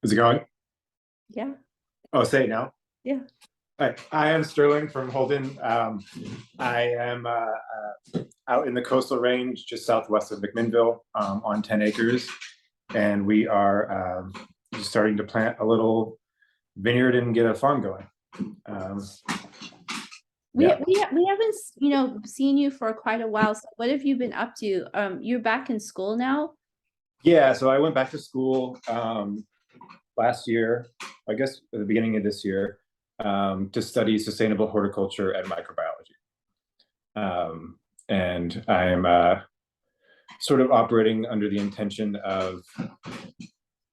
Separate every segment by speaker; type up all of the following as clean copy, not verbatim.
Speaker 1: Is it going?
Speaker 2: Yeah.
Speaker 1: Oh, say it now.
Speaker 2: Yeah.
Speaker 1: Hi, I am Sterling from Holden. I am out in the coastal range just southwest of McMinnville on 10 acres. And we are just starting to plant a little vineyard and get a farm going.
Speaker 2: We
Speaker 1: Yeah.
Speaker 2: we haven't seen you for quite a while. So what have you been up to? You're back in school now?
Speaker 1: Yeah, so I went back to school last year, I guess at the beginning of this year, to study sustainable horticulture and microbiology. And I'm sort of operating under the intention of,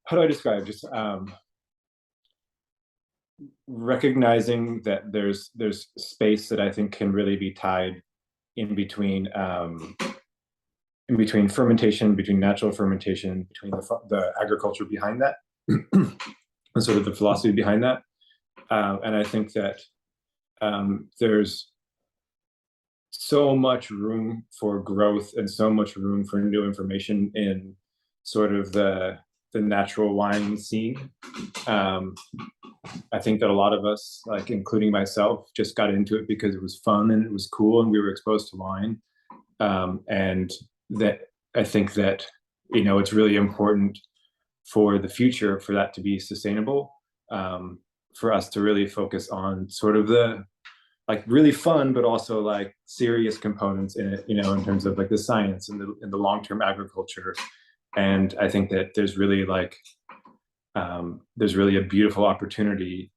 Speaker 1: how do I describe, just recognizing that there's space that I think can really be tied in between fermentation, between natural fermentation, between the agriculture behind that, and sort of the philosophy behind that. And I think that there's so much room for growth and so much room for new information in sort of the natural wine scene. I think that a lot of us, like including myself, just got into it because it was fun and it was cool and we were exposed to wine. And that I think that, it's really important for the future for that to be sustainable, for us to really focus on sort of the like really fun, but also like serious components in it, in terms of like the science and the long-term agriculture. And I think that there's really a beautiful opportunity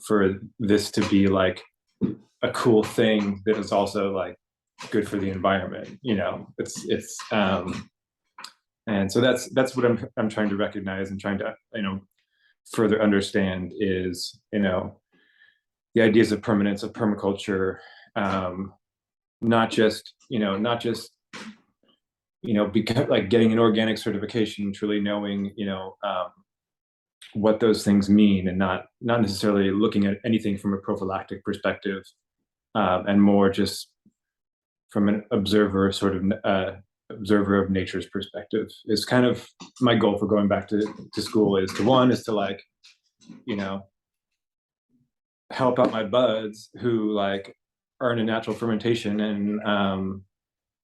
Speaker 1: for this to be like a cool thing that is also like good for the environment. And so that's what I'm trying to recognize and trying to further understand is the ideas of permanence, of permaculture, not just because like getting an organic certification, truly knowing what those things mean, and not necessarily looking at anything from a prophylactic perspective, and more just from an observer of nature's perspective is kind of my goal for going back to school. Is to like help out my buds who like are in a natural fermentation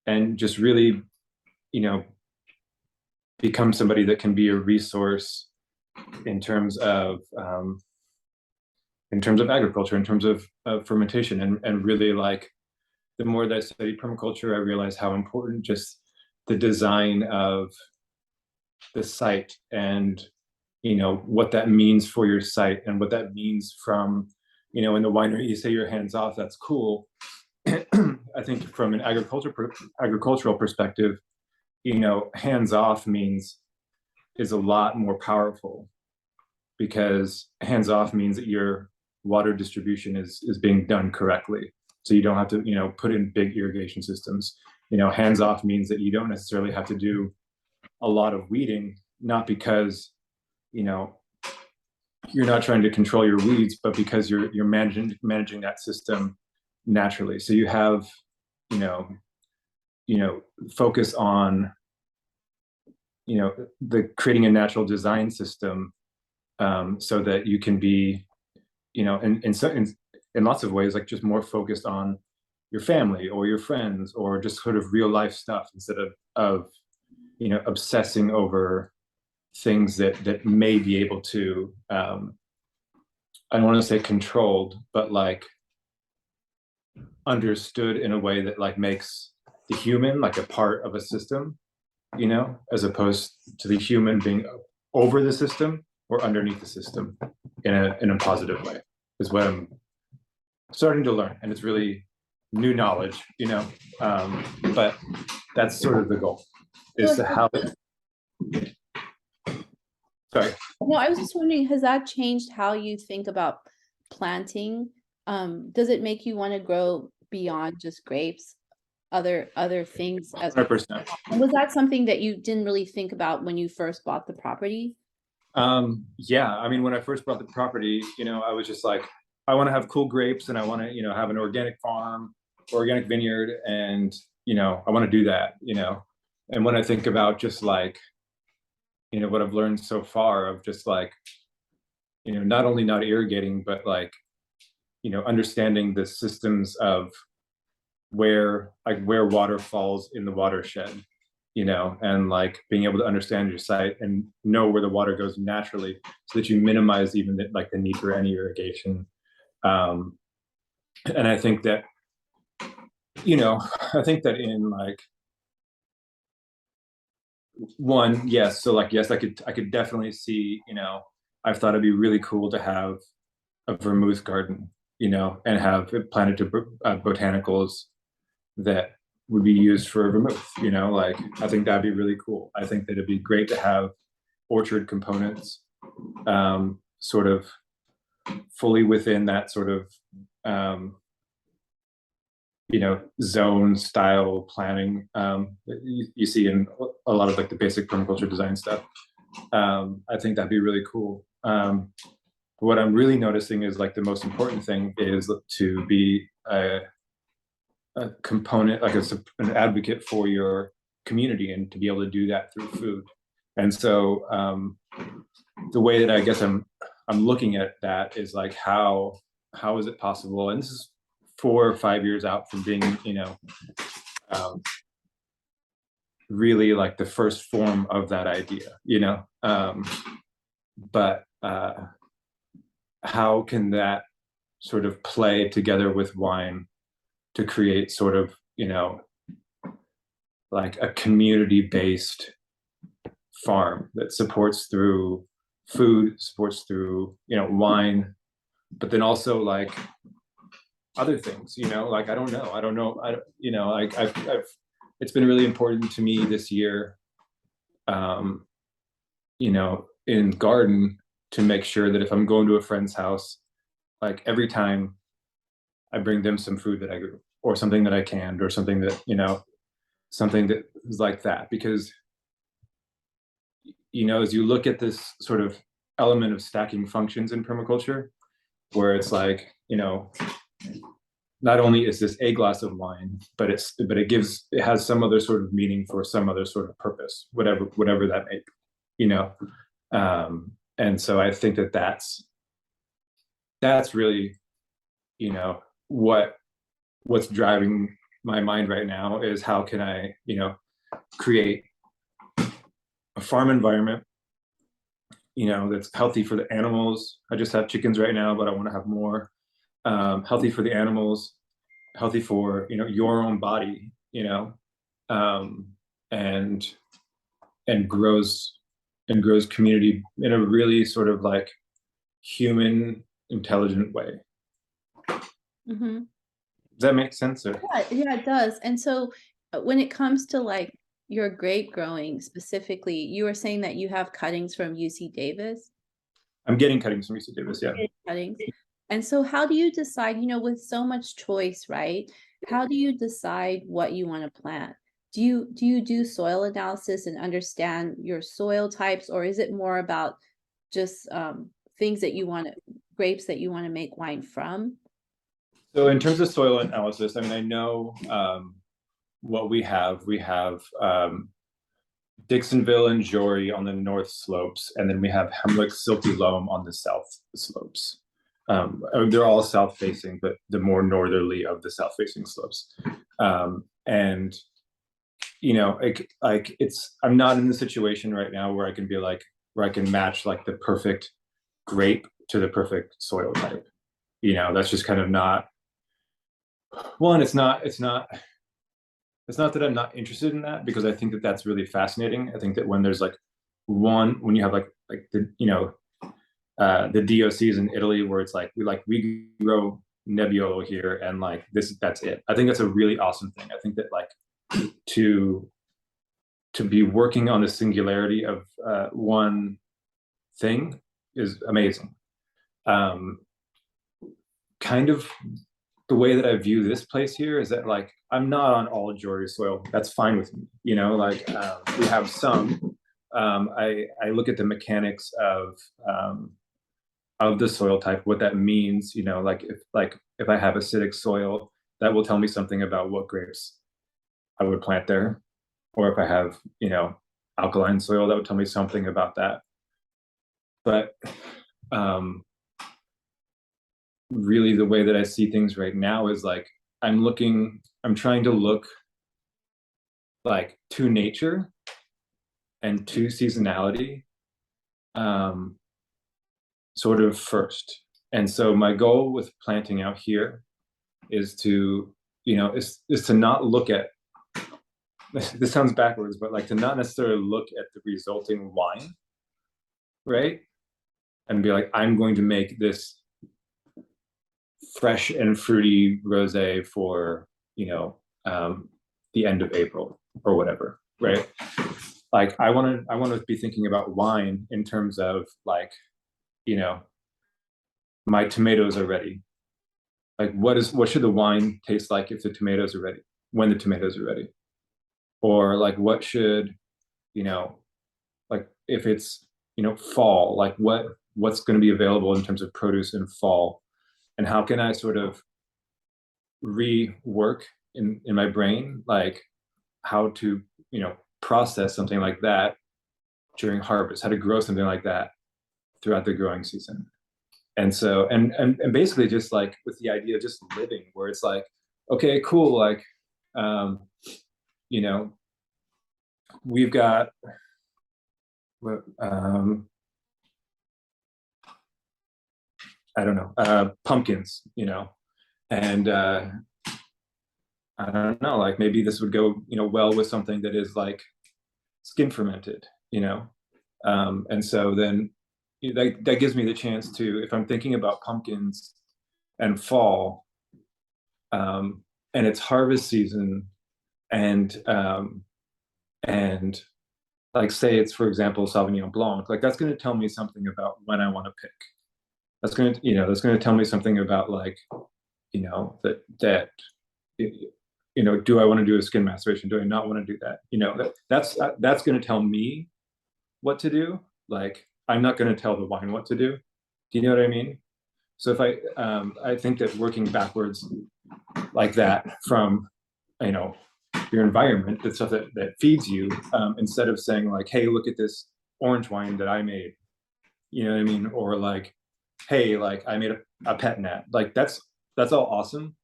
Speaker 1: and just really become somebody that can be a resource in terms of agriculture, in terms of fermentation, and really like the more that I studied permaculture, I realized how important just the design of the site and what that means for your site and what that means from in the winery. You say you're hands off, that's cool. I think from an agricultural perspective, hands off is a lot more powerful, because hands off means that your water distribution is being done correctly. So you don't have to, put in big irrigation systems. Hands off means that you don't necessarily have to do a lot of weeding, not because, you're not trying to control your weeds, but because you're managing that system naturally. So you have, focus on, the creating a natural design system, so that you can be, in lots of ways, like just more focused on your family or your friends or just sort of real life stuff, instead of obsessing over things that may be able to, I don't want to say controlled, but like understood in a way that like makes the human like a part of a system, as opposed to the human being over the system or underneath the system in a positive way, is what I'm starting to learn. And it's really new knowledge, but that's sort of the goal, is to how sorry.
Speaker 2: No, I was just wondering, has that changed how you think about planting? Does it make you want to grow beyond just grapes, other things as
Speaker 1: 100%.
Speaker 2: Was that something that you didn't really think about when you first bought the property?
Speaker 1: Yeah, I mean, when I first bought the property, I was just like, I want to have cool grapes and I want to, have an organic farm, organic vineyard, and I want to do that, and when I think about just like what I've learned so far of just like, not only not irrigating, but like, understanding the systems of where water falls in the watershed, and like being able to understand your site and know where the water goes naturally so that you minimize even the need for any irrigation. Um, and I think that, in like one, yes. So like, yes, I could definitely see, I've thought it'd be really cool to have a vermouth garden, and have it planted to botanicals that would be used for vermouth, like I think that'd be really cool. I think that it'd be great to have orchard components, sort of fully within that sort of, zone style planning, that you see in a lot of like the basic permaculture design stuff. I think that'd be really cool. What I'm really noticing is like the most important thing is to be a component, like an advocate for your community, and to be able to do that through food. And so the way that I guess I'm looking at that is like how is it possible? And this is 4 or 5 years out from being, um, really like the first form of that idea, but how can that sort of play together with wine to create sort of, like a community-based farm that supports through food, supports through, wine, but then also like other things, like I don't know, like I've it's been really important to me this year, um, in garden, to make sure that if I'm going to a friend's house, like every time I bring them some food that I grew, or something that I canned, or something that, something that is like that. Because, as you look at this sort of element of stacking functions in permaculture, where it's like, not only is this a glass of wine, but it has some other sort of meaning for some other sort of purpose, whatever that may be, and so I think that that's really, what's driving my mind right now, is how can I, create a farm environment, that's healthy for the animals. I just have chickens right now, but I want to have more. Healthy for the animals, healthy for, your own body, um, and grows community in a really sort of like human, intelligent way.
Speaker 2: Mm-hmm.
Speaker 1: Does that make sense? Or?
Speaker 2: Yeah, it does. And so when it comes to like your grape growing specifically, you were saying that you have cuttings from UC Davis?
Speaker 1: I'm getting cuttings from UC Davis, yeah.
Speaker 2: Cuttings. And so how do you decide, with so much choice, right? How do you decide what you want to plant? Do you do soil analysis and understand your soil types, or is it more about just things that you want to, grapes that you want to make wine from?
Speaker 1: So in terms of soil analysis, I mean, I know what we have. We have Dixonville and Jory on the north slopes, and then we have Hemlock Silty Loam on the south slopes. They're all south facing, but the more northerly of the south facing slopes. And I'm not in the situation right now where I can be like, where I can match like the perfect grape to the perfect soil type. That's just kind of not one. It's not that I'm not interested in that, because I think that that's really fascinating. I think that when there's like when you have like the, the DOCs in Italy, where it's like we grow Nebbiolo here, and like that's it. I think that's a really awesome thing. I think that like to be working on the singularity of one thing is amazing. Kind of the way that I view this place here is that like I'm not on all Jory soil. That's fine with me. Like we have some. I look at the mechanics of the soil type, what that means. Like if I have acidic soil, that will tell me something about what grapes I would plant there. Or if I have alkaline soil, that would tell me something about that. But really the way that I see things right now is like I'm trying to look like to nature and to seasonality sort of first. And so my goal with planting out here is to, is to not look at, this sounds backwards, but like to not necessarily look at the resulting wine, right? And be like, I'm going to make this fresh and fruity rosé for, the end of April or whatever, right? Like I want to be thinking about wine in terms of like, my tomatoes are ready. Like what should the wine taste like if the tomatoes are ready, when the tomatoes are ready? Or like what should, like if it's, fall, like what's going to be available in terms of produce in fall, and how can I sort of rework in my brain like how to, process something like that during harvest, how to grow something like that throughout the growing season. And so and basically just like with the idea of just living where it's like, okay, cool, like you know we've got I don't know, pumpkins, and I don't know, like maybe this would go, well with something that is like skin fermented, and so then that gives me the chance to, if I'm thinking about pumpkins and fall, and it's harvest season, and and like say it's, for example, Sauvignon Blanc, like that's going to tell me something about when I want to pick. That's going to, that's going to tell me something about like, that do I want to do a skin maceration? Do I not want to do that? That's going to tell me what to do. Like I'm not going to tell the wine what to do. Do you know what I mean? So if I think that working backwards like that from, your environment, the stuff that feeds you, instead of saying like, hey, look at this orange wine that I made, you know what I mean? Or like, hey, like I made a pet nat. Like that's all awesome.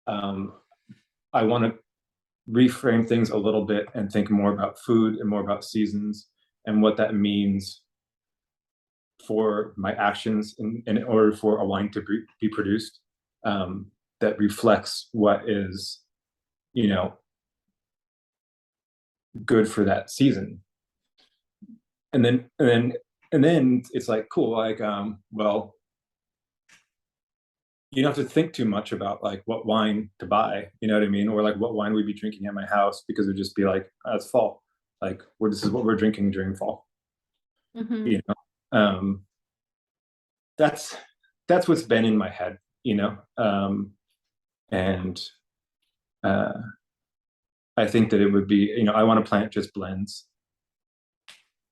Speaker 1: I want to reframe things a little bit and think more about food and more about seasons and what that means for my actions in order for a wine to be produced, that reflects what is, good for that season. And then it's like, cool, like, well, you don't have to think too much about like what wine to buy, you know what I mean? Or like what wine we'd be drinking at my house, because it'd just be like, oh, it's fall. Like this is what we're drinking during fall.
Speaker 2: Mhm.
Speaker 1: You know? That's what's been in my head, and I think that it would be, I want to plant just blends,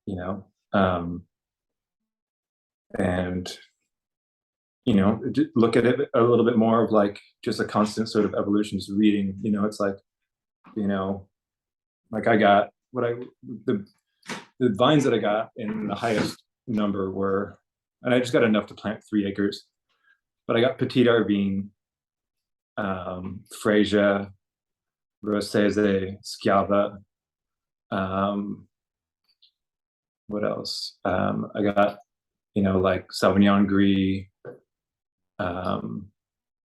Speaker 1: and look at it a little bit more of like just a constant sort of evolution, just reading, it's like, like I got the vines that I got in the highest number were, and I just got enough to plant 3 acres, but I got Petit Arvine, Freja, Rossese, Schiava, what else? I got, like Sauvignon Gris,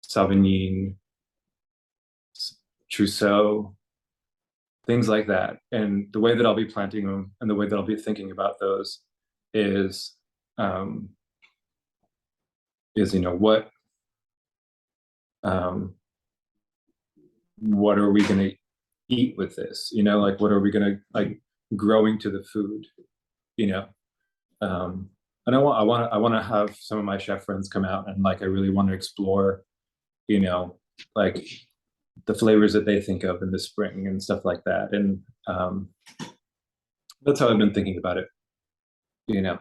Speaker 1: Sauvignon, Trousseau, things like that. And the way that I'll be planting them and the way that I'll be thinking about those is what are we going to eat with this? Like what are we going to like growing to the food? And I want to have some of my chef friends come out, and like I really want to explore, like the flavors that they think of in the spring and stuff like that. And that's how I've been thinking about it. Yeah.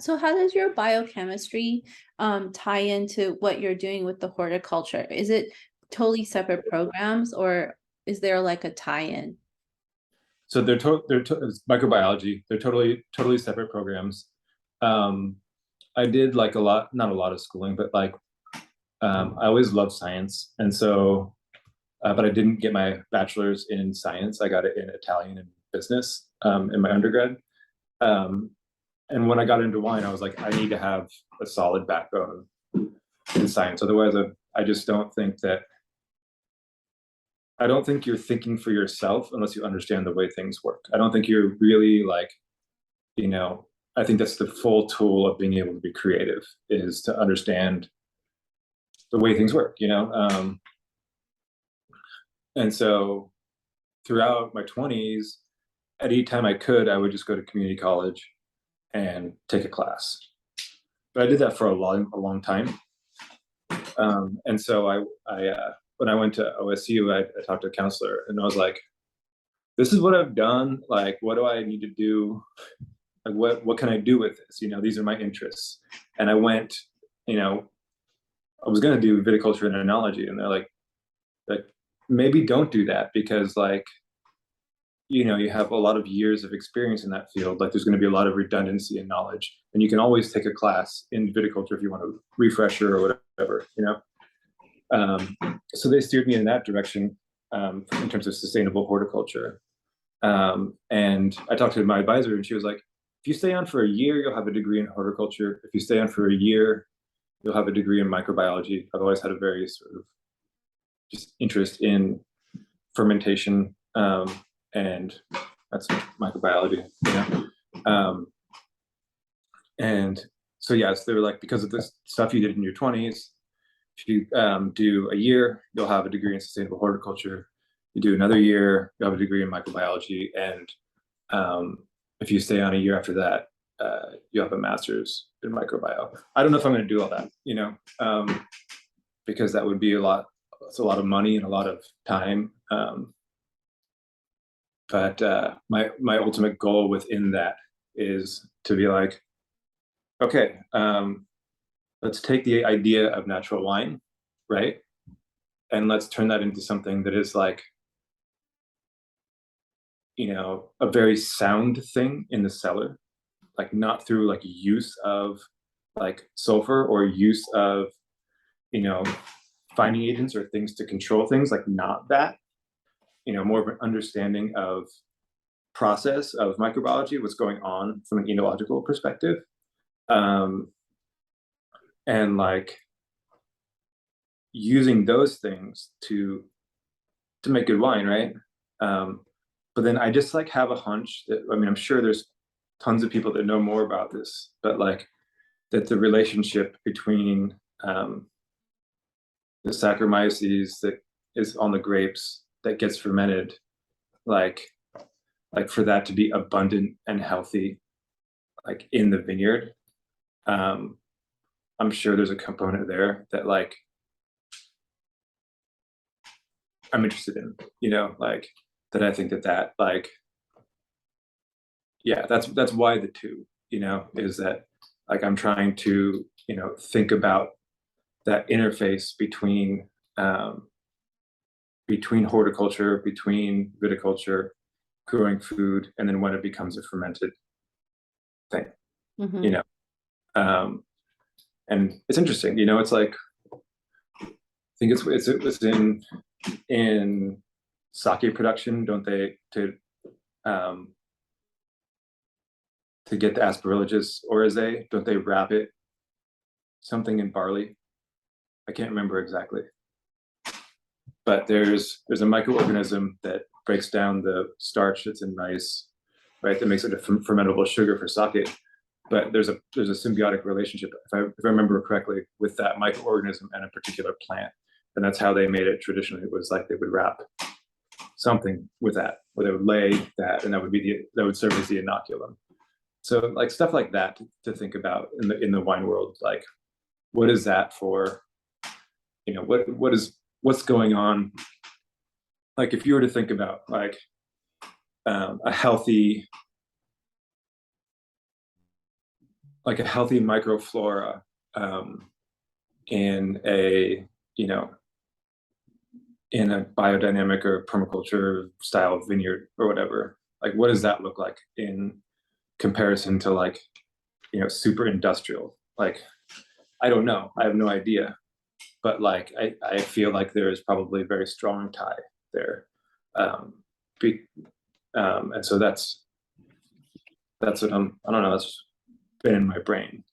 Speaker 2: So how does your biochemistry tie into what you're doing with the horticulture? Is it totally separate programs, or is there like a tie-in?
Speaker 1: So it's microbiology. They're totally separate programs. I did like not a lot of schooling, but like I always loved science, and so but I didn't get my bachelor's in science. I got it in Italian and business in my undergrad. Um, and when I got into wine, I was like, I need to have a solid backbone in science. Otherwise, I just don't think that. I don't think you're thinking for yourself unless you understand the way things work. I don't think you're really like, I think that's the full tool of being able to be creative, is to understand the way things work, and so throughout my 20s, at any time I could, I would just go to community college and take a class. But I did that for a long time. And so when I went to OSU, I talked to a counselor, and I was like, this is what I've done. Like, what do I need to do? Like, what can I do with this? These are my interests. And I went, I was going to do viticulture and enology, and they're like, maybe don't do that, because like, you have a lot of years of experience in that field. Like, there's going to be a lot of redundancy in knowledge, and you can always take a class in viticulture if you want a refresher or whatever, So they steered me in that direction in terms of sustainable horticulture. And I talked to my advisor, and she was like, if you stay on for a year, you'll have a degree in horticulture. If you stay on for a year, you'll have a degree in microbiology. I've always had a very sort of just interest in fermentation, and that's microbiology, and so yes, they were like, because of this stuff you did in your 20s, if you do a year, you'll have a degree in sustainable horticulture. You do another year, you'll have a degree in microbiology, and if you stay on a year after that, you have a master's in microbiology. I don't know if I'm going to do all that, because that would be it's a lot of money and a lot of time. But my ultimate goal within that is to be like, okay, let's take the idea of natural wine, right? And let's turn that into something that is like, a very sound thing in the cellar, like not through like use of like sulfur or use of, finding agents or things to control things, like not that, more of an understanding of process of microbiology, what's going on from an enological perspective. And like using those things to make good wine, right? But then I just like have a hunch that, I'm sure there's tons of people that know more about this, but like that the relationship between the Saccharomyces that is on the grapes that gets fermented, like for that to be abundant and healthy, like in the vineyard, I'm sure there's a component there that like I'm interested in, like that I think that like, yeah, that's why the two, is that like I'm trying to, think about that interface between horticulture, between viticulture, growing food, and then when it becomes a fermented thing,
Speaker 2: Mhm.
Speaker 1: And it's interesting, it's like, I think it's in sake production, don't they, to get the aspergillosis oryzae, don't they wrap it something in barley? I can't remember exactly, but there's a microorganism that breaks down the starch that's in rice, right? That makes it a fermentable sugar for sake. But there's a symbiotic relationship, if I remember correctly, with that microorganism and a particular plant, and that's how they made it traditionally. It was like they would wrap something with that, where they would lay that, and that would serve as the inoculum. So like stuff like that to think about in the wine world, like what is that for? What's going on? Like if you were to think about like a healthy microflora in a in a biodynamic or permaculture style vineyard or whatever. Like, what does that look like in comparison to like, super industrial? Like, I don't know. I have no idea. But like, I feel like there is probably a very strong tie there. Um, be, and so that's what I don't know, that's been in my brain.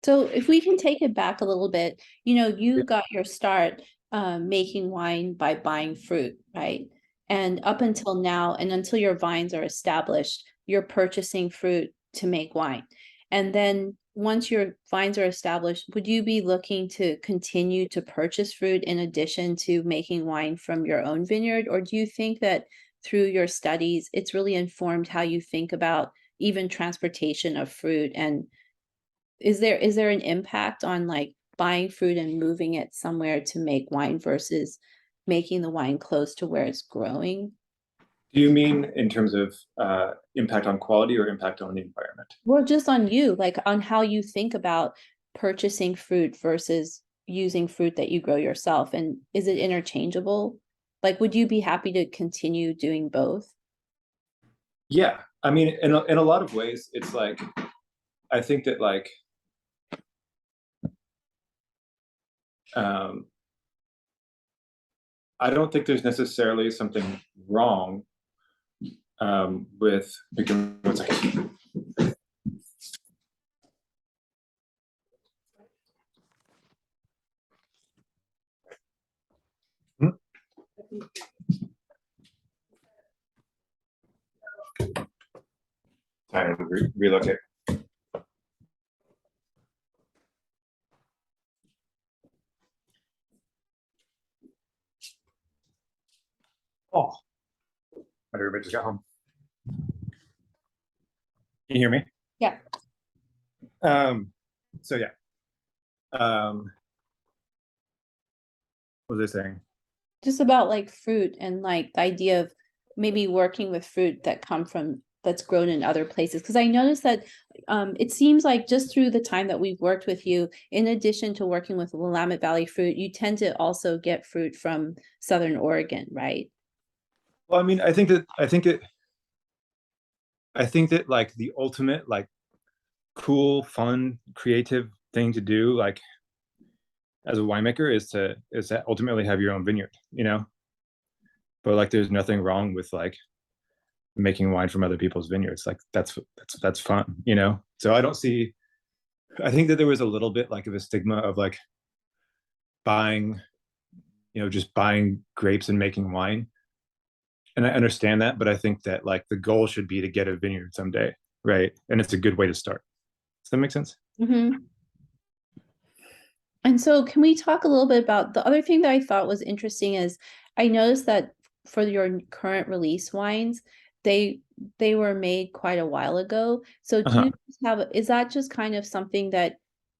Speaker 2: So if we can take it back a little bit, you got your start making wine by buying fruit, right? And up until now, and until your vines are established, you're purchasing fruit to make wine. And then once your vines are established, would you be looking to continue to purchase fruit in addition to making wine from your own vineyard? Or do you think that through your studies, it's really informed how you think about even transportation of fruit? And is there an impact on like buying fruit and moving it somewhere to make wine versus making the wine close to where it's growing?
Speaker 1: Do you mean in terms of impact on quality or impact on the environment?
Speaker 2: Well, just on you, like on how you think about purchasing fruit versus using fruit that you grow yourself. And is it interchangeable? Like, would you be happy to continue doing both?
Speaker 1: Yeah, I mean, in a lot of ways, it's like I think that like um, I don't think there's necessarily something wrong with becoming what's like. Time to relocate. Oh, everybody just got home. Can you hear me?
Speaker 2: Yeah.
Speaker 1: So yeah. What was I saying?
Speaker 2: Just about like fruit and like the idea of maybe working with fruit that's grown in other places. Because I noticed that it seems like just through the time that we've worked with you, in addition to working with Willamette Valley fruit, you tend to also get fruit from Southern Oregon, right?
Speaker 1: Well, I mean, I think that like the ultimate like cool, fun, creative thing to do, like as a winemaker, is to ultimately have your own vineyard. But like, there's nothing wrong with like making wine from other people's vineyards. Like that's fun. So I don't see. I think that there was a little bit like of a stigma of like buying, just buying grapes and making wine. And I understand that, but I think that like the goal should be to get a vineyard someday, right? And it's a good way to start. Does that make sense?
Speaker 2: Mm-hmm. And so can we talk a little bit about the other thing that I thought was interesting is I noticed that for your current release wines, they they were made quite a while ago. So do
Speaker 1: Uh-huh.
Speaker 2: you is that just kind of something that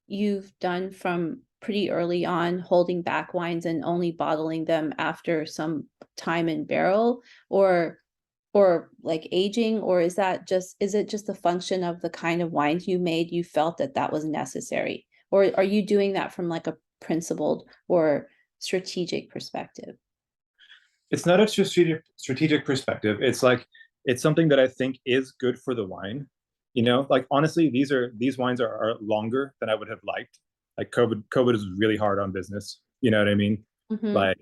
Speaker 2: you've done from pretty early on, holding back wines and only bottling them after some time in barrel, or like aging, or is it just a function of the kind of wines you made, you felt that that was necessary? Or are you doing that from like a principled or strategic perspective?
Speaker 1: It's not a strategic perspective. It's like it's something that I think is good for the wine. Like honestly, these wines are longer than I would have liked. Like COVID is really hard on business. You know what I mean?
Speaker 2: Mm-hmm.
Speaker 1: Like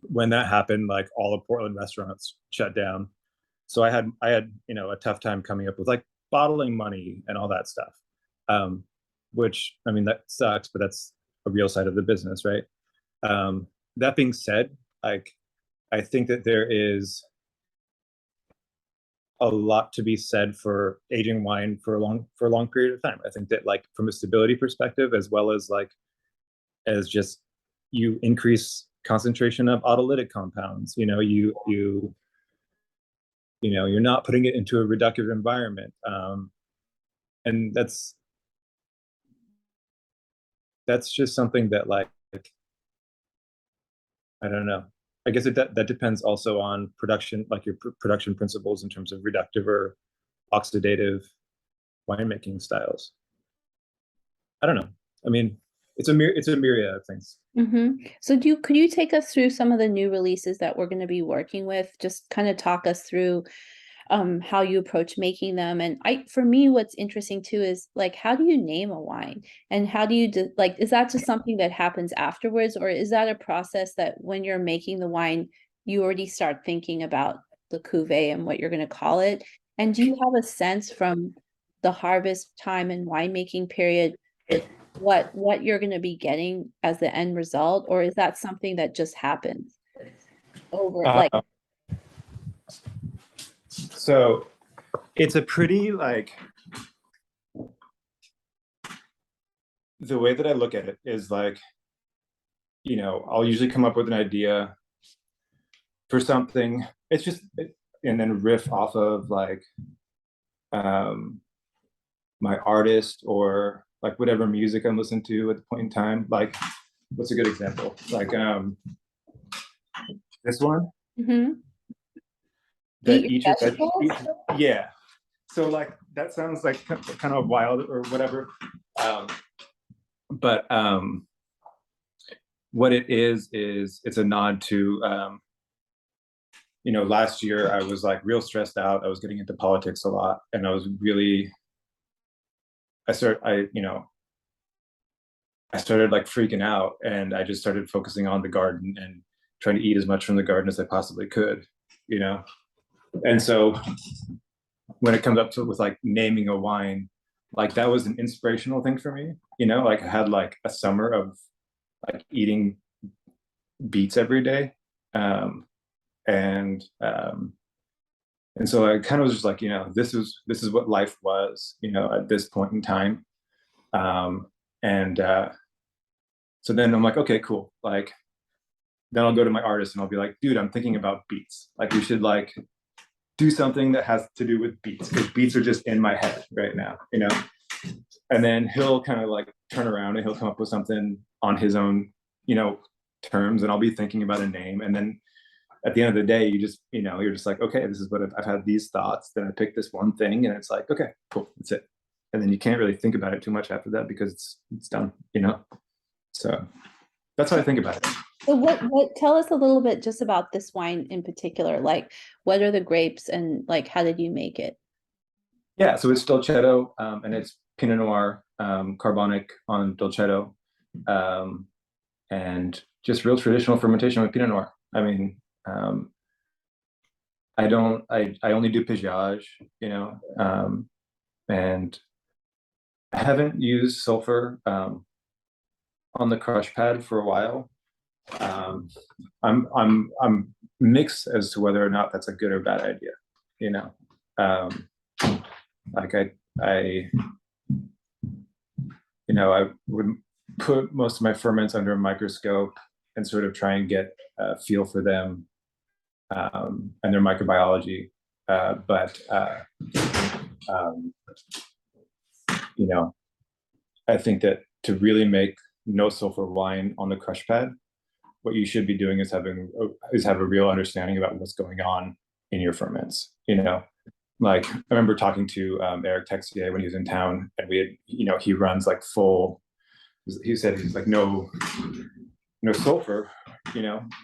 Speaker 1: when that happened, like all of Portland restaurants shut down. So I had a tough time coming up with like bottling money and all that stuff. Um, which I mean that sucks, but that's a real side of the business, right? That being said, like I think that there is a lot to be said for aging wine for a long period of time. I think that like from a stability perspective, as well as like as just you increase concentration of autolytic compounds. You're not putting it into a reductive environment, and that's just something that like I don't know. I guess that depends also on production, like your production principles in terms of reductive or oxidative winemaking styles. I don't know. I mean, it's a myriad of things.
Speaker 2: So could you take us through some of the new releases that we're going to be working with? Just kind of talk us through how you approach making them. And for me, what's interesting too is like, how do you name a wine, and how do you like, is that just something that happens afterwards, or is that a process that when you're making the wine, you already start thinking about the cuvee and what you're going to call it? And do you have a sense from the harvest time and winemaking period, like what you're going to be getting as the end result, or is that something that just happens over like?
Speaker 1: So it's a pretty like, the way that I look at it is like, I'll usually come up with an idea for something. It's just, and then riff off of like my artist or like whatever music I'm listening to at the point in time. Like, what's a good example? Like this one.
Speaker 2: Eat your vegetables?
Speaker 1: Yeah. So like that sounds like kind of wild or whatever. But what it is it's a nod to last year I was like real stressed out. I was getting into politics a lot, and I started like freaking out, and I just started focusing on the garden and trying to eat as much from the garden as I possibly could, and so when it comes up to with like naming a wine, like that was an inspirational thing for me, like I had like a summer of like eating beets every day. And so I kind of was just like, this is what life was, at this point in time. And so then I'm like, okay, cool. Like, then I'll go to my artist and I'll be like, dude, I'm thinking about beets. Like, we should like do something that has to do with beets, because beets are just in my head right now, And then he'll kind of like turn around and he'll come up with something on his own, terms, and I'll be thinking about a name. And then at the end of the day, you just, you're just like, okay, this is what I've had these thoughts. Then I picked this one thing, and it's like, okay, cool, that's it. And then you can't really think about it too much after that because it's done, So that's how I think about it.
Speaker 2: So what tell us a little bit just about this wine in particular, like what are the grapes and like how did you make it?
Speaker 1: Yeah, so it's Dolcetto, and it's Pinot Noir, carbonic on Dolcetto, and just real traditional fermentation with Pinot Noir. I mean, I only do pigeage, and I haven't used sulfur on the crush pad for a while. I'm mixed as to whether or not that's a good or bad idea. Like I I would put most of my ferments under a microscope and sort of try and get a feel for them and their microbiology. But I think that to really make no sulfur wine on the crush pad, what you should be doing is have a real understanding about what's going on in your ferments. Like I remember talking to Eric Texier when he was in town, and we had, he runs like full. He said he's like no sulfur,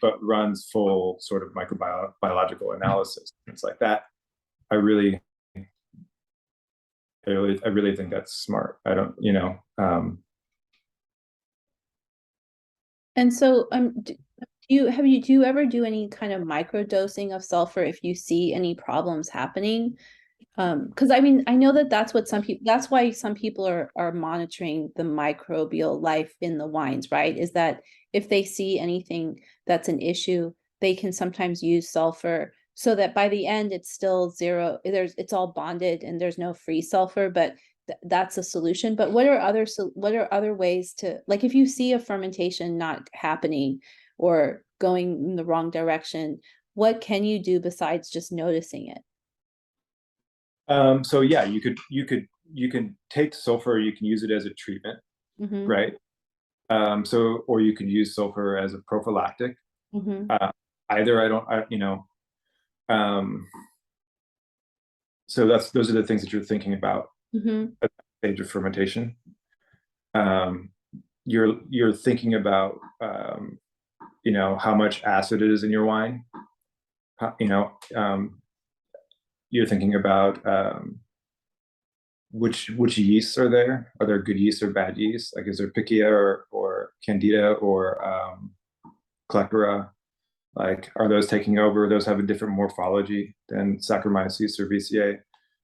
Speaker 1: but runs full sort of microbiological analysis. It's like that. I really think that's smart. I don't,
Speaker 2: And so do you ever do any kind of micro dosing of sulfur if you see any problems happening? Because I mean, I know that that's why some people are monitoring the microbial life in the wines, right? Is that if they see anything that's an issue, they can sometimes use sulfur so that by the end it's still zero. It's all bonded and there's no free sulfur, but that's a solution. But what are other ways to, like, if you see a fermentation not happening or going in the wrong direction, what can you do besides just noticing it?
Speaker 1: So yeah, you can take sulfur, you can use it as a treatment, right? Or you can use sulfur as a prophylactic. Either so those are the things that you're thinking about at the stage of fermentation. you're thinking about how much acid is in your wine. You know, you're thinking about which yeasts are there. Are there good yeasts or bad yeasts? Like, is there Pichia or Candida or Clechera? Like, are those taking over? Those have a different morphology than Saccharomyces or VCA.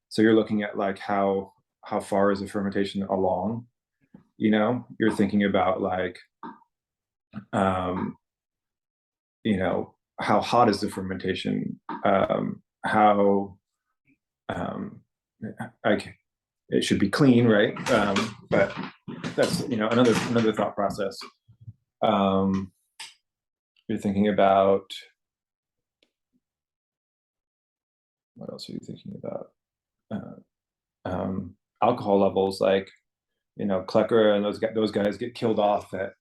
Speaker 1: So you're looking at like how far is the fermentation along? You're thinking about like how hot is the fermentation? How like it should be clean, right? But that's another thought process. You're thinking about what else are you thinking about? Alcohol levels, like Clechera and those guys get killed off at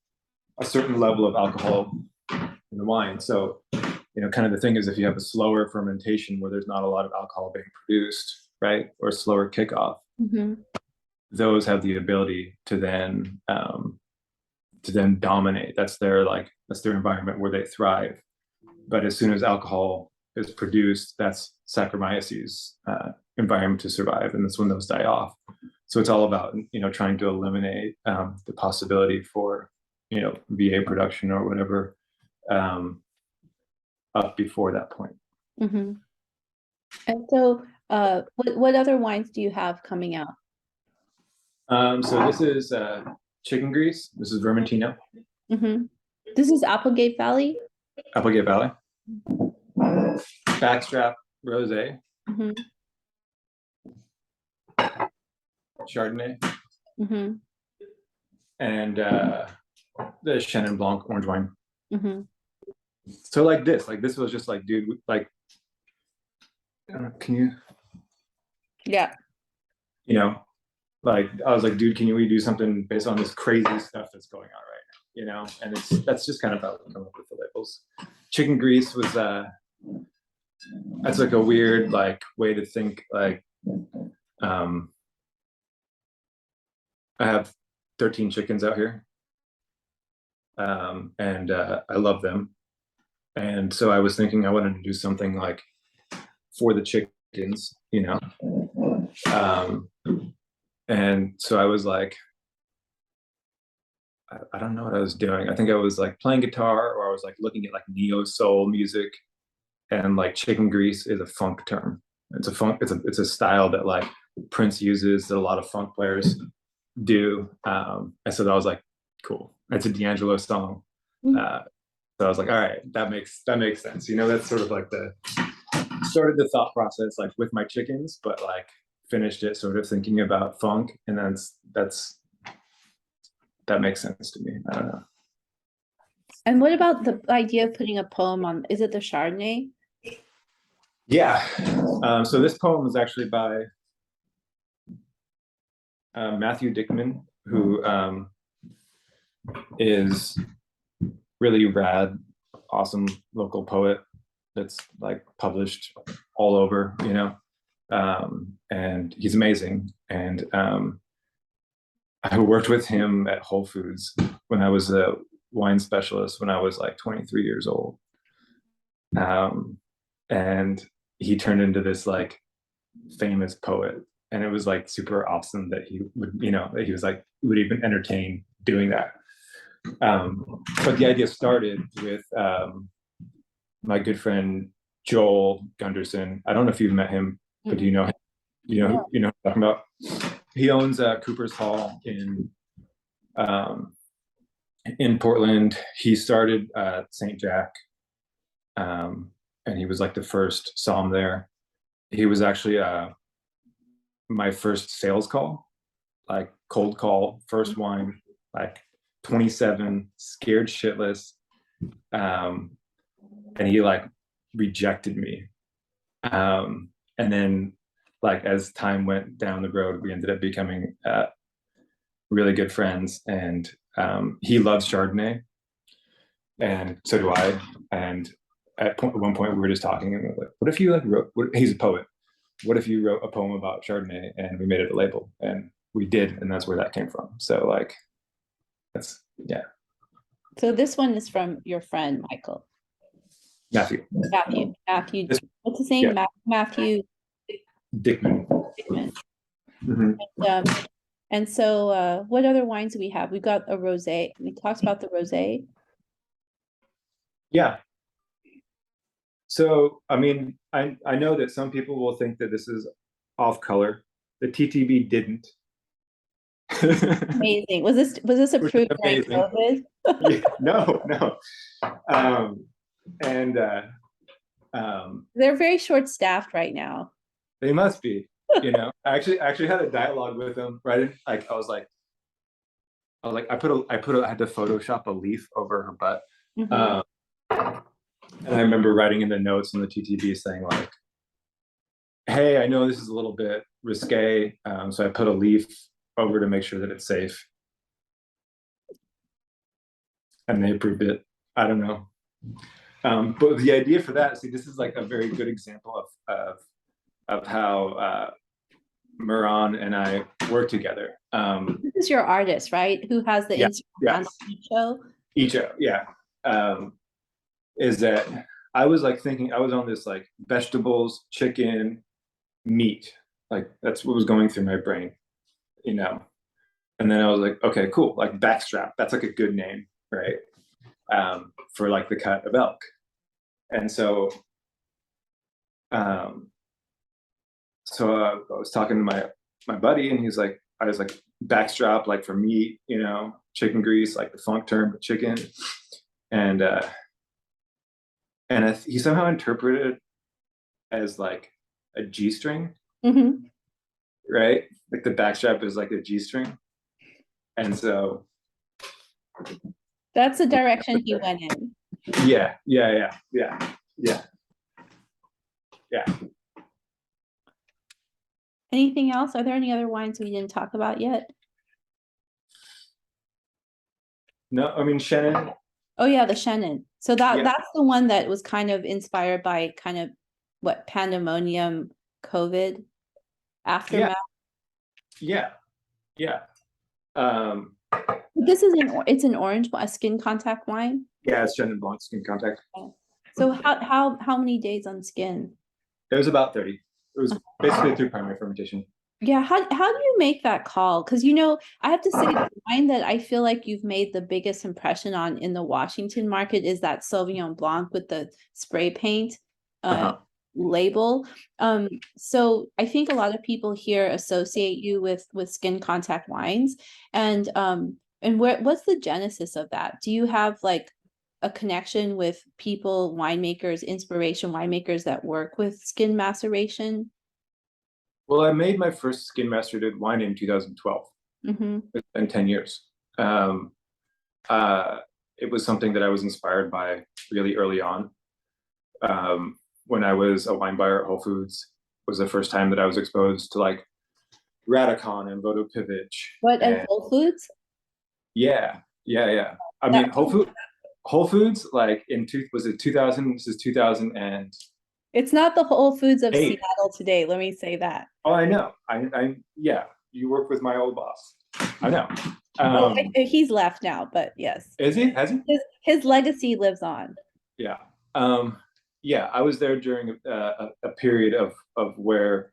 Speaker 1: a certain level of alcohol in the wine. So kind of the thing is, if you have a slower fermentation where there's not a lot of alcohol being produced, right, or slower kickoff, those have the ability to then dominate. That's their environment where they thrive. But as soon as alcohol is produced, that's Saccharomyces environment to survive, and that's when those die off. So it's all about trying to eliminate the possibility for VA production or whatever up before that point.
Speaker 2: And so what other wines do you have coming out?
Speaker 1: So this is chicken grease. This is Vermentino.
Speaker 2: This is Applegate Valley?
Speaker 1: Applegate Valley. Backstrap Rosé. Chardonnay. And the Chenin Blanc orange wine. So like this was just like, dude, like, can you? Yeah. Like I was like, dude, can we do something based on this crazy stuff that's going on right now? And that's just kind of how we come up with the labels. Chicken grease was that's like a weird like way to think. Like, I have 13 chickens out here, and I love them. And so I was thinking I wanted to do something like for the chickens, and so I was like, I don't know what I was doing. I think I was like playing guitar, or I was like looking at like neo soul music, and like chicken grease is a funk term. It's a style that like Prince uses, that a lot of funk players do. And so I was like, cool. It's a D'Angelo song. So I was like, all right, that makes sense. That's sort of like started the thought process like with my chickens, but like finished it sort of thinking about funk, and that makes sense to me. I don't know.
Speaker 2: And what about the idea of putting a poem on? Is it the Chardonnay?
Speaker 1: Yeah. So this poem is actually by Matthew Dickman, who is really rad, awesome local poet that's like published all over, and he's amazing. And I worked with him at Whole Foods when I was a wine specialist when I was like 23 years old. And he turned into this like famous poet, and it was like super awesome that he would, that he was like, would even entertain doing that. But the idea started with my good friend Joel Gunderson. I don't know if you've met him, but do you know him? You know what I'm talking about? He owns Cooper's Hall in Portland. He started St. Jack, and he was like the first somm there. He was actually my first sales call, like cold call, first wine, like 27, scared shitless, and he like rejected me, and then like as time went down the road, we ended up becoming really good friends, and he loves Chardonnay, and so do I. And at one point we were just talking, and we were like, what if you like wrote, he's a poet, what if you wrote a poem about Chardonnay and we made it a label? And we did, and that's where that came from. So like Yeah.
Speaker 2: So this one is from your friend, Michael.
Speaker 1: Matthew.
Speaker 2: Matthew,
Speaker 1: This,
Speaker 2: what's his name?
Speaker 1: yeah.
Speaker 2: Matthew
Speaker 1: Dickman.
Speaker 2: Dickman.
Speaker 1: Mhm.
Speaker 2: And so what other wines do we have? We've got a rosé. We talked about the rosé.
Speaker 1: Yeah. So, I mean, I know that some people will think that this is off color. The TTB didn't.
Speaker 2: Amazing. Was this
Speaker 1: Which is
Speaker 2: approved during
Speaker 1: amazing.
Speaker 2: COVID?
Speaker 1: Yeah, no. And
Speaker 2: They're very short-staffed right now.
Speaker 1: they must be, you know. I actually had a dialogue with them, right? Like I had to Photoshop a leaf over her butt.
Speaker 2: Mhm.
Speaker 1: And I remember writing in the notes in the TTB saying like, hey, I know this is a little bit risque, so I put a leaf over to make sure that it's safe. And they approved it. I don't know. But the idea for that, see, this is like a very good example of how Moran and I work together.
Speaker 2: This is your artist, right? Who has the
Speaker 1: Yeah,
Speaker 2: Instagram
Speaker 1: yes.
Speaker 2: show?
Speaker 1: Icho, yeah. Is that I was like thinking I was on this like vegetables, chicken, meat. Like that's what was going through my brain, you know. And then I was like, okay, cool. Like backstrap, that's like a good name, right? For like the cut of elk. And so um I was talking to my buddy, and he's like, I was like, backstrap, like for meat, you know, chicken grease, like the funk term for chicken, and he somehow interpreted it as like a G string,
Speaker 2: Mhm.
Speaker 1: right? Like the backstrap is like a G string, and so
Speaker 2: That's the direction he went in.
Speaker 1: yeah.
Speaker 2: Anything else? Are there any other wines we didn't talk about yet?
Speaker 1: No, I mean Shannon.
Speaker 2: Oh yeah, the Chenin. So
Speaker 1: Yeah,
Speaker 2: that's the one that was kind of inspired by kind of what pandemonium COVID
Speaker 1: yeah,
Speaker 2: aftermath.
Speaker 1: yeah, yeah. Um,
Speaker 2: This is it's an orange, a skin contact wine.
Speaker 1: yeah, it's Shannon Blanc skin contact.
Speaker 2: So how many days on skin?
Speaker 1: It was about 30. It was basically through primary fermentation.
Speaker 2: Yeah, how do you make that call? Because I have to say the wine that I feel like you've made the biggest impression on in the Washington market is that Sauvignon Blanc with the spray paint label. So I think a lot of people here associate you with skin contact wines. And what's the genesis of that? Do you have like a connection with people, winemakers, inspiration winemakers that work with skin maceration?
Speaker 1: Well, I made my first skin mastered wine in 2012.
Speaker 2: Mm-hmm.
Speaker 1: It's been 10 years. It was something that I was inspired by really early on. When I was a wine buyer at Whole Foods, was the first time that I was exposed to like Radicon and Vodopivich.
Speaker 2: What, at Whole Foods?
Speaker 1: Yeah. I mean, Whole Foods, like was it 2000? This is 2000 and
Speaker 2: It's not the Whole Foods of Seattle today. Let me say that.
Speaker 1: Oh, I know. Yeah. You work with my old boss. I know.
Speaker 2: Well, he's left now, but yes.
Speaker 1: Is he? Has he?
Speaker 2: His legacy lives on.
Speaker 1: Yeah. Yeah. I was there during a period of where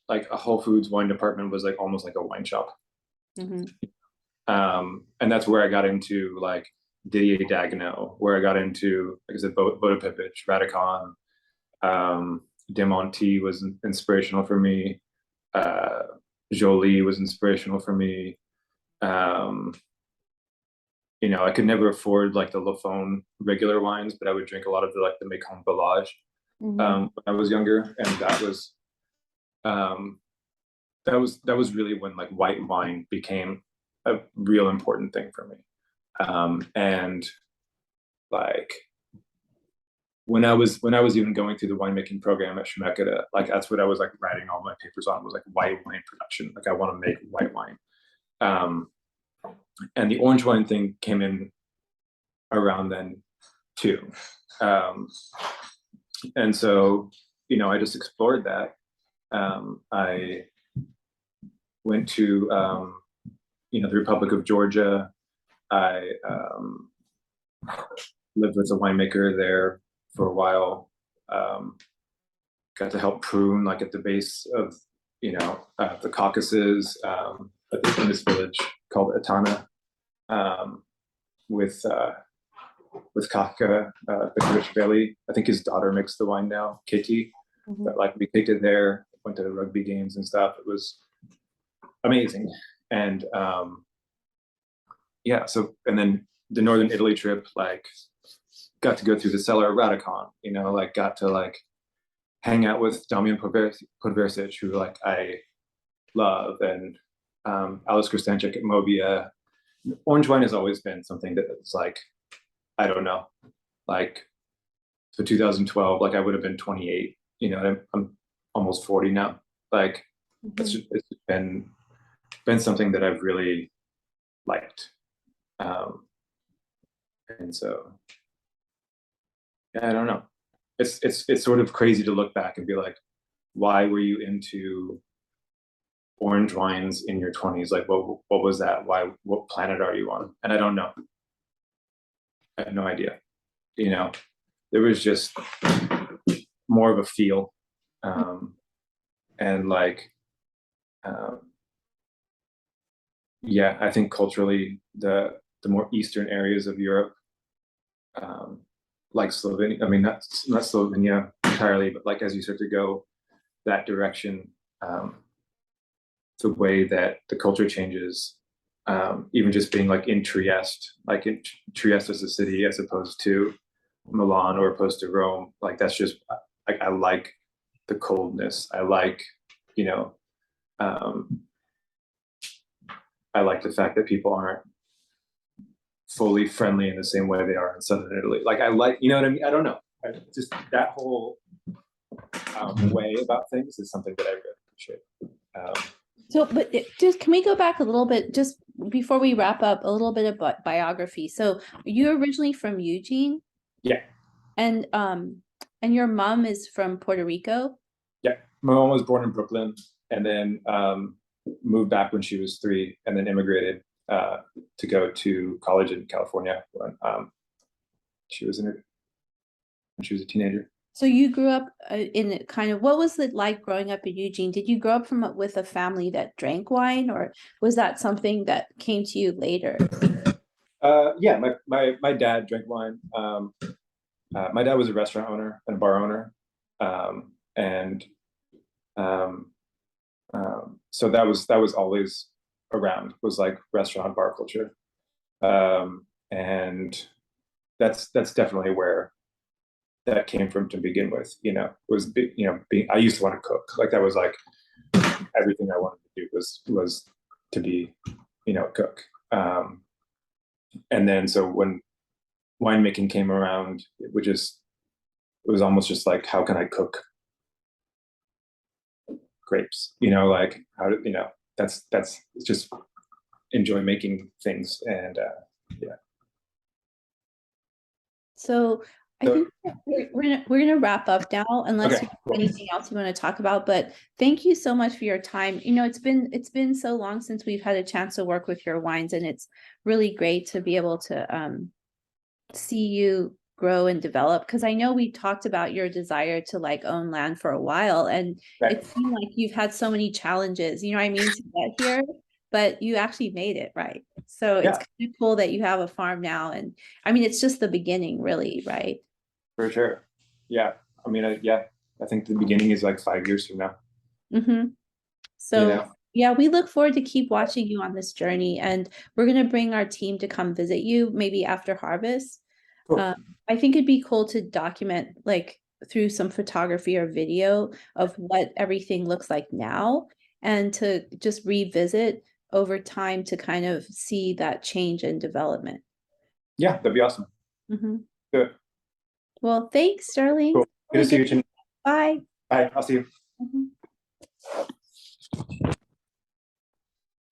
Speaker 1: like a Whole Foods wine department was like almost like a wine shop.
Speaker 2: Mm-hmm.
Speaker 1: And that's where I got into like Didier Dagenot, where I got into, like I said, Vodopivich, Radicon, Demonti was inspirational for me. Jolie was inspirational for me. You know, I could never afford like the Lafon regular wines, but I would drink a lot of the Mekong Village when I was younger, and that was really when like white wine became a real important thing for me. And like when I was even going through the winemaking program at Schmecketa, like that's what I was like writing all my papers on, was like white wine production. Like I want to make white wine. And the orange wine thing came in around then too. And so, you know, I just explored that. I went to, you know, the Republic of Georgia, I lived with a winemaker there for a while. Got to help prune like at the base of the Caucasus in this village called Etana, with Kafka, Petrovic. I think his daughter makes the wine now, Katie. But like we picked it there, went to the rugby games and stuff. It was amazing. And yeah, so and then the northern Italy trip, like got to go through the cellar of Radicon, like got to like hang out with Damian Podversic, who like I love, and Alice Kristanchik at Movia. Orange wine has always been something that is like, I don't know, like so 2012, like I would have been 28, I'm almost 40 now. Like it's been something that I've really liked. And so yeah, I don't know. It's sort of crazy to look back and be like, why were you into orange wines in your 20s? Like what was that? What planet are you on? And I don't know. I have no idea. There was just more of a feel. And like yeah, I think culturally the more eastern areas of Europe, like Slovenia, I mean not Slovenia entirely, but like as you start to go that direction, the way that the culture changes, even just being like in Trieste, as a city as opposed to Milan or opposed to Rome, like that's just like I like the coldness. I like, I like the fact that people aren't fully friendly in the same way they are in southern Italy. Like I like, you know what I mean? I don't know. Just that whole way about things is something that I really appreciate.
Speaker 2: So, but just can we go back a little bit, just before we wrap up, a little bit about biography. So you're originally from Eugene?
Speaker 1: Yeah.
Speaker 2: And your mom is from Puerto Rico?
Speaker 1: Yeah. My mom was born in Brooklyn and then moved back when she was 3 and then immigrated to go to college in California when she was a teenager.
Speaker 2: So you grew up in kind of, what was it like growing up in Eugene? Did you grow up with a family that drank wine, or was that something that came to you later?
Speaker 1: Yeah, my dad drank wine. My dad was a restaurant owner and a bar owner, and so that was always around, was like restaurant bar culture, and that's definitely where that came from to begin with. Was I used to want to cook. Like that was like everything I wanted to do was to be a cook. And then so when winemaking came around, it was almost just like, how can I cook grapes? Like how that's just enjoy making things. And yeah.
Speaker 2: So I think we're gonna wrap up now, unless
Speaker 1: Okay,
Speaker 2: you have anything else you want to talk about. But thank you so much for your time. It's been so long since we've had a chance to work with your wines, and it's really great to be able to see you grow and develop. Because I know we talked about your desire to like own land for a while, and it seemed like you've had so many challenges, to get here, but you actually made it, right? So it's kind of cool that you have a farm now, and I mean it's just the beginning, really, right?
Speaker 1: For sure. Yeah. I mean, I think the beginning is like 5 years from now.
Speaker 2: So yeah, we look forward to keep watching you on this journey, and we're going to bring our team to come visit you maybe after harvest.
Speaker 1: Cool.
Speaker 2: I think it'd be cool to document like through some photography or video of what everything looks like now, and to just revisit over time to kind of see that change and development.
Speaker 1: Yeah, that'd be awesome. Good.
Speaker 2: Well, thanks, Sterling.
Speaker 1: Cool. Good to see you, Chin.
Speaker 2: Bye.
Speaker 1: Bye. I'll see you.